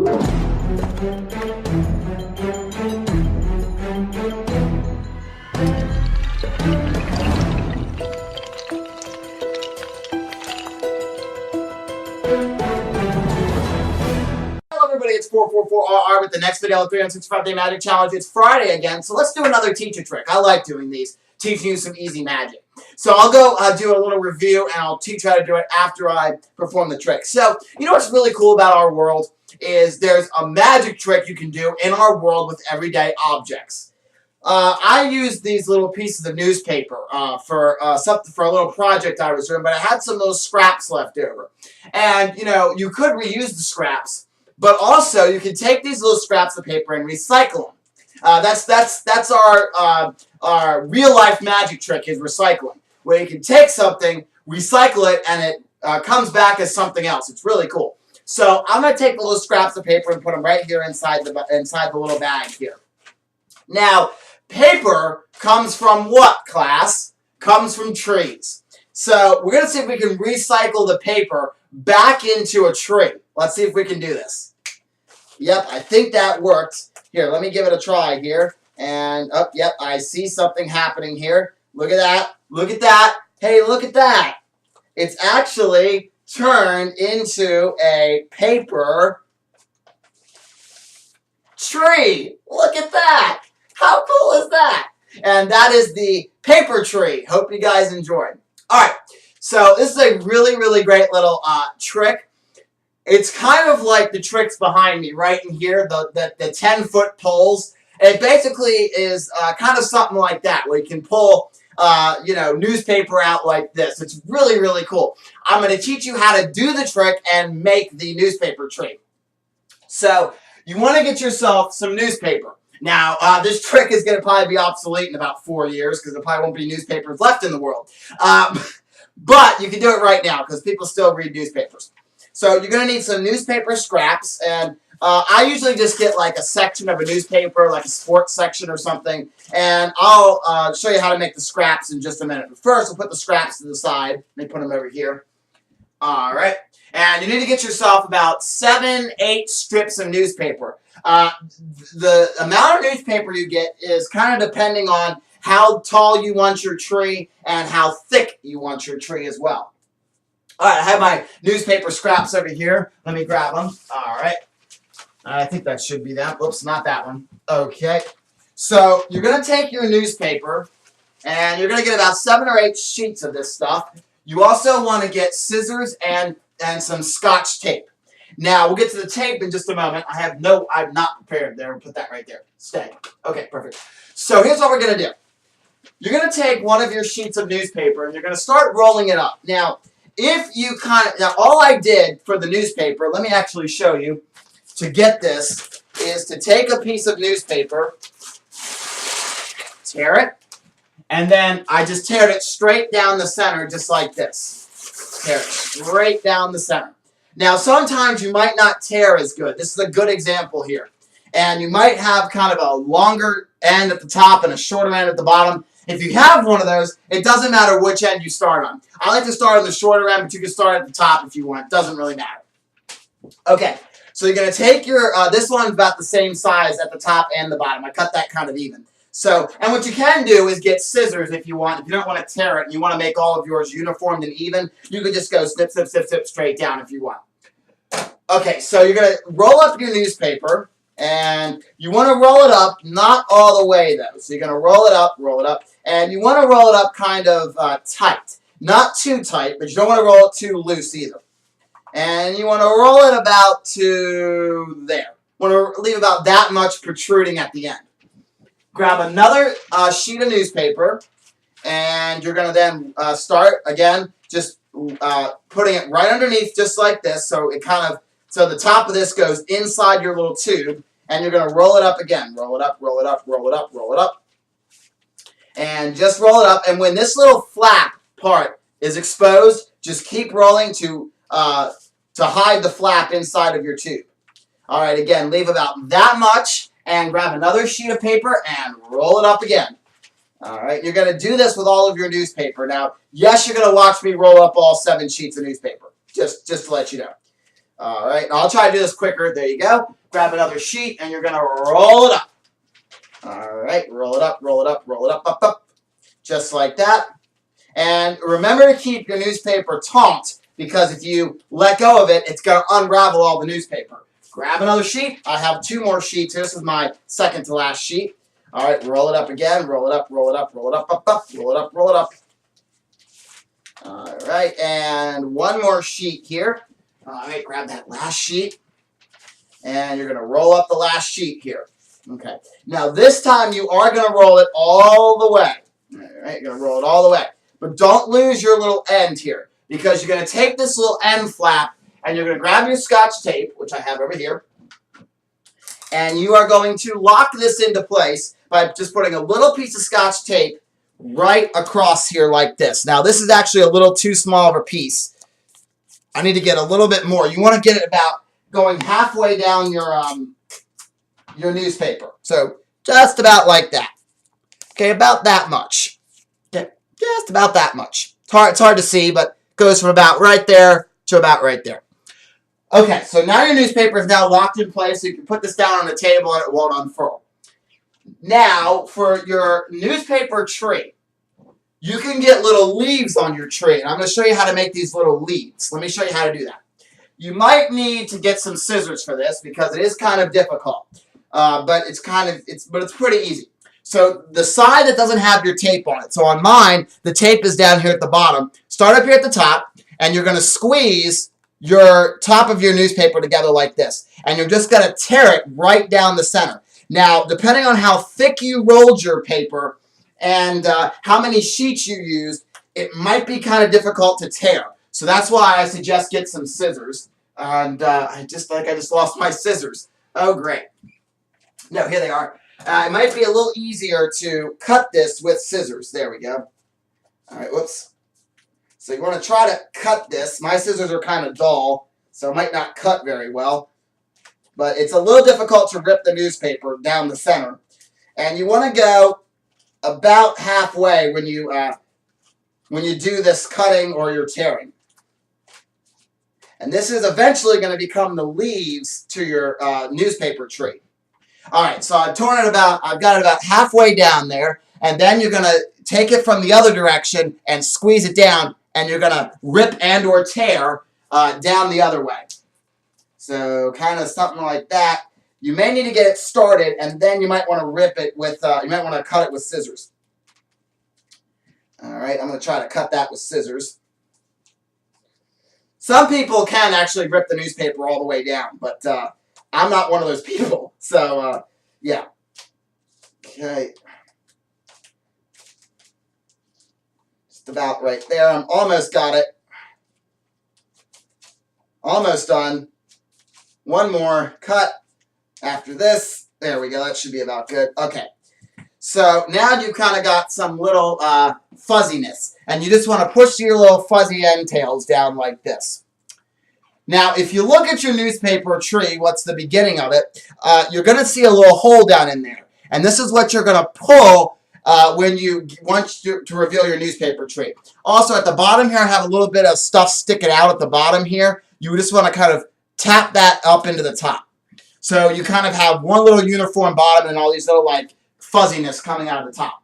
Everybody, it's 444RR with the next video of the 365-day magic challenge. It's Friday again, so let's do another teacher trick. I like doing these, teaching you some easy magic. So I'll go do a little review, and I'll teach you how to do it after I perform the trick. So, you know what's really cool about our world is there's a magic trick you can do in our world with everyday objects. I used these little pieces of newspaper for a little project I was doing, but I had some of those scraps left over. And, you know, you could reuse the scraps, but also you can take these little scraps of paper and recycle them. That's our real-life magic trick is recycling, where you can take something, recycle it, and it comes back as something else. It's really cool. So I'm going to take the little scraps of paper and put them right here inside the little bag here. Now, paper comes from what, class? Comes from trees. So we're going to see if we can recycle the paper back into a tree. Let's see if we can do this. Yep, I think that worked. Here, let me give it a try here. And, oh, yep, I see something happening here. Look at that. Look at that. Hey, look at that. It's actually turned into a paper tree. Look at that. How cool is that? And that is the paper tree. Hope you guys enjoyed. All right, so this is a really, really great little trick. It's kind of like the tricks behind me right in here, the 10-foot poles. It basically is kind of something like that, where you can pull, you know, newspaper out like this. It's really, really cool. I'm going to teach you how to do the trick and make the newspaper tree. So you want to get yourself some newspaper. Now, this trick is going to probably be obsolete in about 4 years because there probably won't be newspapers left in the world. But you can do it right now because people still read newspapers. So you're going to need some newspaper scraps, and I usually just get like a section of a newspaper, like a sports section or something, and I'll show you how to make the scraps in just a minute. But first, I'll put the scraps to the side. Let me put them over here. All right. And you need to get yourself about 7-8 strips of newspaper. The amount of newspaper you get is kind of depending on how tall you want your tree and how thick you want your tree as well. All right, I have my newspaper scraps over here. Let me grab them. All right. I think that should be them. Oops, not that one. Okay. So you're going to take your newspaper, and you're going to get about 7 or 8 sheets of this stuff. You also want to get scissors and some Scotch tape. Now, we'll get to the tape in just a moment. I'm not prepared there. We'll put that right there. Stay. Okay, perfect. So here's what we're going to do. You're going to take one of your sheets of newspaper, and you're going to start rolling it up. Now, now all I did for the newspaper, let me actually show you, to get this, is to take a piece of newspaper, tear it, and then I just teared it straight down the center, just like this. Tear it straight down the center. Now, sometimes you might not tear as good. This is a good example here. And you might have kind of a longer end at the top and a shorter end at the bottom. If you have one of those, it doesn't matter which end you start on. I like to start on the shorter end, but you can start at the top if you want. It doesn't really matter. Okay, so you're going to take your, this one's about the same size at the top and the bottom. I cut that kind of even. So, and what you can do is get scissors if you want. If you don't want to tear it and you want to make all of yours uniform and even, you could just go snip, snip, snip, snip straight down if you want. Okay, so you're going to roll up your newspaper, and you want to roll it up, not all the way though. So you're going to roll it up, and you want to roll it up kind of tight. Not too tight, but you don't want to roll it too loose either. And you want to roll it about to there. You want to leave about that much protruding at the end. Grab another sheet of newspaper, and you're going to then start again, just putting it right underneath, just like this. So it kind of, so the top of this goes inside your little tube, and you're going to roll it up again. Roll it up, roll it up, roll it up, roll it up. And just roll it up. And when this little flap part is exposed, just keep rolling to hide the flap inside of your tube. All right, again, leave about that much, and grab another sheet of paper and roll it up again. All right, you're going to do this with all of your newspaper. Now, yes, you're going to watch me roll up all 7 sheets of newspaper, just to let you know. All right, I'll try to do this quicker. There you go. grab another sheet, and you're going to roll it up. All right, roll it up, roll it up, roll it up, up, up. Just like that. And remember to keep your newspaper taut, because if you let go of it, it's going to unravel all the newspaper. Grab another sheet. I have 2 more sheets here. This is my second to last sheet. All right, roll it up again. Roll it up, roll it up, roll it up, up, up. Roll it up, roll it up. All right, and 1 more sheet here. All right, grab that last sheet. And you're going to roll up the last sheet here. Okay. Now, this time you are going to roll it all the way. All right, you're going to roll it all the way. But don't lose your little end here, because you're going to take this little end flap and you're going to grab your Scotch tape, which I have over here, and you are going to lock this into place by just putting a little piece of Scotch tape right across here like this. Now, this is actually a little too small of a piece. I need to get a little bit more. You want to get it about going halfway down your newspaper. So just about like that. Okay, about that much. Okay, just about that much. It's hard to see, but it goes from about right there to about right there. Okay, so now your newspaper is now locked in place, so you can put this down on the table and it won't unfurl. Now, for your newspaper tree, you can get little leaves on your tree, and I'm going to show you how to make these little leaves. Let me show you how to do that. You might need to get some scissors for this, because it is kind of difficult, but it's pretty easy. So the side that doesn't have your tape on it. So on mine, the tape is down here at the bottom. Start up here at the top, and you're going to squeeze your top of your newspaper together like this. And you're just going to tear it right down the center. Now, depending on how thick you rolled your paper and how many sheets you used, it might be kind of difficult to tear. So that's why I suggest get some scissors. And I just lost my scissors. Oh, great. No, here they are. It might be a little easier to cut this with scissors. There we go. All right, whoops. So you want to try to cut this. My scissors are kind of dull, so it might not cut very well. But it's a little difficult to rip the newspaper down the center. And you want to go about halfway when you do this cutting or you're tearing. And this is eventually going to become the leaves to your newspaper tree. All right, so I've got it about halfway down there, and then you're going to take it from the other direction and squeeze it down, and you're going to rip and or tear down the other way. So kind of something like that. You may need to get it started, and then you might want to rip it with, you might want to cut it with scissors. All right, I'm going to try to cut that with scissors. Some people can actually rip the newspaper all the way down, but I'm not one of those people. So, yeah. Okay. Just about right there. I'm almost got it. Almost done. 1 more cut after this. There we go. That should be about good. Okay. So now you've kind of got some little fuzziness. And you just want to push your little fuzzy end tails down like this. Now, if you look at your newspaper tree, what's the beginning of it, you're going to see a little hole down in there. And this is what you're going to pull when you want to reveal your newspaper tree. Also, at the bottom here, I have a little bit of stuff sticking out at the bottom here. You just want to kind of tap that up into the top. So you kind of have one little uniform bottom and all these little, like, fuzziness coming out of the top.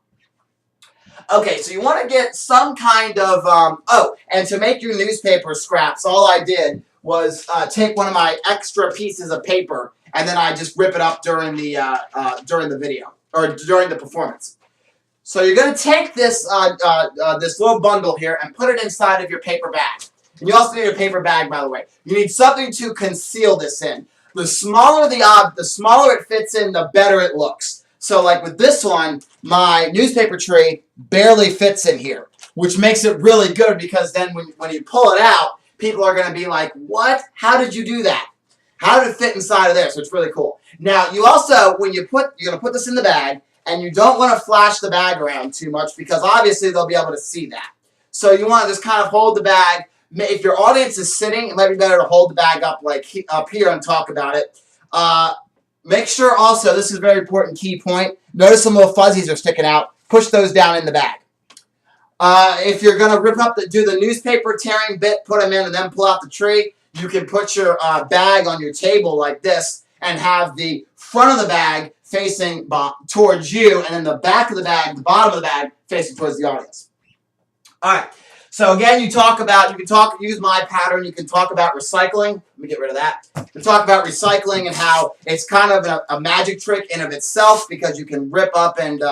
Okay, so you want to get some kind of, and to make your newspaper scraps, all I did was take one of my extra pieces of paper, and then I just rip it up during the video, or during the performance. So you're going to take this, this little bundle here and put it inside of your paper bag. And you also need a paper bag, by the way. You need something to conceal this in. The smaller the smaller it fits in, the better it looks. So like with this one, my newspaper tree barely fits in here, which makes it really good, because then when you pull it out, people are going to be like, what? How did you do that? How did it fit inside of there? So it's really cool. Now, you also, you're going to put this in the bag, and you don't want to flash the bag around too much, because obviously they'll be able to see that. So you want to just kind of hold the bag. If your audience is sitting, it might be better to hold the bag up like up here and talk about it. Make sure also, this is a very important key point, notice some little fuzzies are sticking out. Push those down in the bag. If you're going to rip up do the newspaper tearing bit, put them in and then pull out the tree, you can put your bag on your table like this, and have the front of the bag facing towards you, and then the back of the bag, the bottom of the bag, facing towards the audience. All right. So again, use my pattern. You can talk about recycling. Let me get rid of that. You can talk about recycling and how it's kind of a magic trick in of itself, because you can rip up and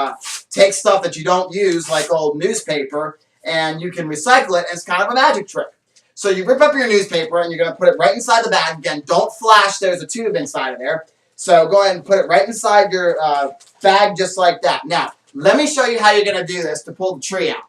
take stuff that you don't use, like old newspaper, and you can recycle it, and it's kind of a magic trick. So you rip up your newspaper, and you're going to put it right inside the bag. Again, don't flash. There's a tube inside of there. So go ahead and put it right inside your bag just like that. Now, let me show you how you're going to do this to pull the tree out.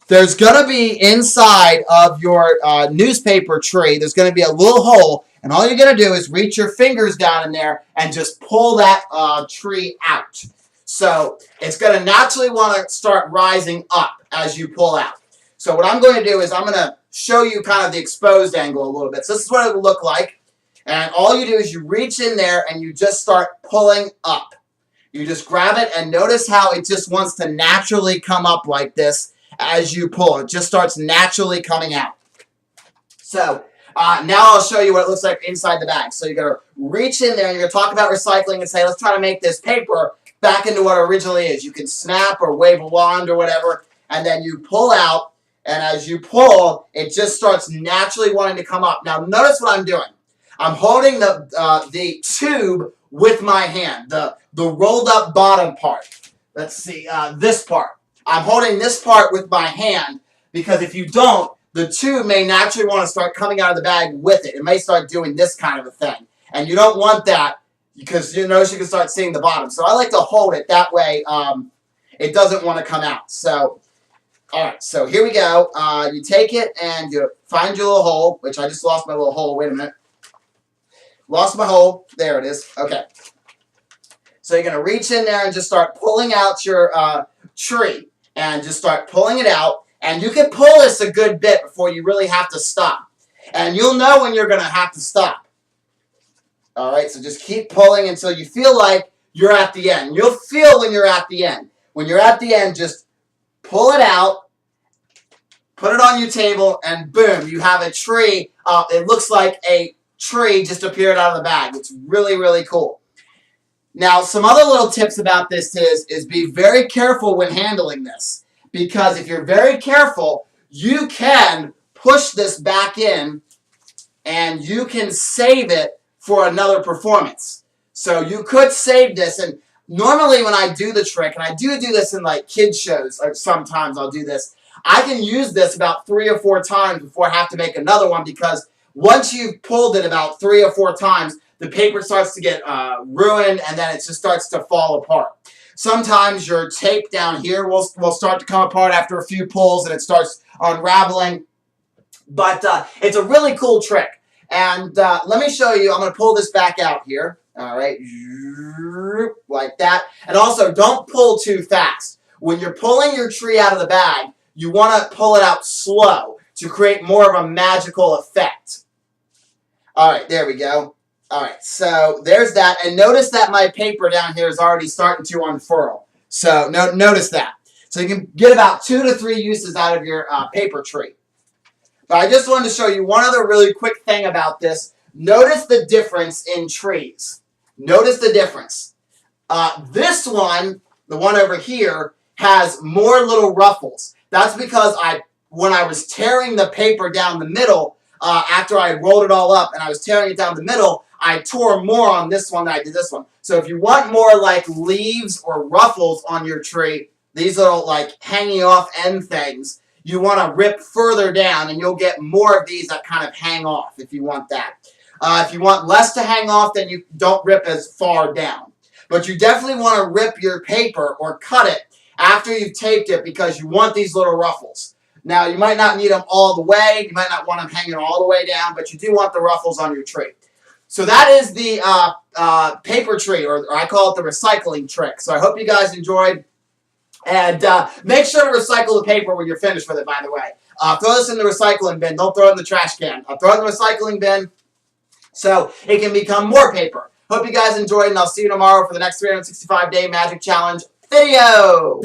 There's going to be inside of your newspaper tray, there's going to be a little hole, and all you're going to do is reach your fingers down in there and just pull that tree out. So it's going to naturally want to start rising up as you pull out. So what I'm going to do is I'm going to show you kind of the exposed angle a little bit. So this is what it will look like. And all you do is you reach in there and you just start pulling up. You just grab it, and notice how it just wants to naturally come up like this. As you pull, it just starts naturally coming out. So now I'll show you what it looks like inside the bag. So you're going to reach in there and you're going to talk about recycling and say, let's try to make this paper back into what it originally is. You can snap or wave a wand or whatever, and then you pull out, and as you pull, it just starts naturally wanting to come up. Now notice what I'm doing. I'm holding the tube with my hand, the rolled up bottom part. Let's see, this part. I'm holding this part with my hand, because if you don't, the tube may naturally want to start coming out of the bag with it. It may start doing this kind of a thing. And you don't want that, because you notice you can start seeing the bottom. So I like to hold it that way. It doesn't want to come out. So, all right, so here we go. You take it and you find your little hole, which I just lost my little hole. Wait a minute. Lost my hole. There it is. Okay. So you're going to reach in there and just start pulling out your tree. And just start pulling it out. And you can pull this a good bit before you really have to stop. And you'll know when you're going to have to stop. Alright, so just keep pulling until you feel like you're at the end. You'll feel when you're at the end. When you're at the end, just pull it out, put it on your table, and boom, you have a tree. It looks like a tree just appeared out of the bag. It's really, really cool. Now, some other little tips about this is be very careful when handling this. Because if you're very careful, you can push this back in and you can save it for another performance. So you could save this. And normally when I do the trick, and I do this in like kids shows, or sometimes I'll do this, I can use this about 3 or 4 times before I have to make another one, because once you've pulled it about 3 or 4 times, the paper starts to get ruined, and then it just starts to fall apart. Sometimes your tape down here will start to come apart after a few pulls, and it starts unraveling. But it's a really cool trick. And let me show you. I'm going to pull this back out here. All right. Like that. And also, don't pull too fast. When you're pulling your tree out of the bag, you want to pull it out slow to create more of a magical effect. All right. There we go. All right, so there's that, and notice that my paper down here is already starting to unfurl. So notice that. So you can get about 2 to 3 uses out of your paper tree. But I just wanted to show you one other really quick thing about this. Notice the difference in trees. Notice the difference. This one, the one over here, has more little ruffles. That's because when I was tearing the paper down the middle, after I rolled it all up and I was tearing it down the middle, I tore more on this one than I did this one. So if you want more like leaves or ruffles on your tree, these little like hanging off end things, you want to rip further down, and you'll get more of these that kind of hang off if you want that. If you want less to hang off, then you don't rip as far down. But you definitely want to rip your paper or cut it after you've taped it, because you want these little ruffles. Now, you might not need them all the way. You might not want them hanging all the way down, but you do want the ruffles on your tree. So that is the paper tree, or I call it the recycling trick. So I hope you guys enjoyed. And make sure to recycle the paper when you're finished with it, by the way. Throw this in the recycling bin. Don't throw it in the trash can. Throw it in the recycling bin so it can become more paper. Hope you guys enjoyed, and I'll see you tomorrow for the next 365-day Magic Challenge video.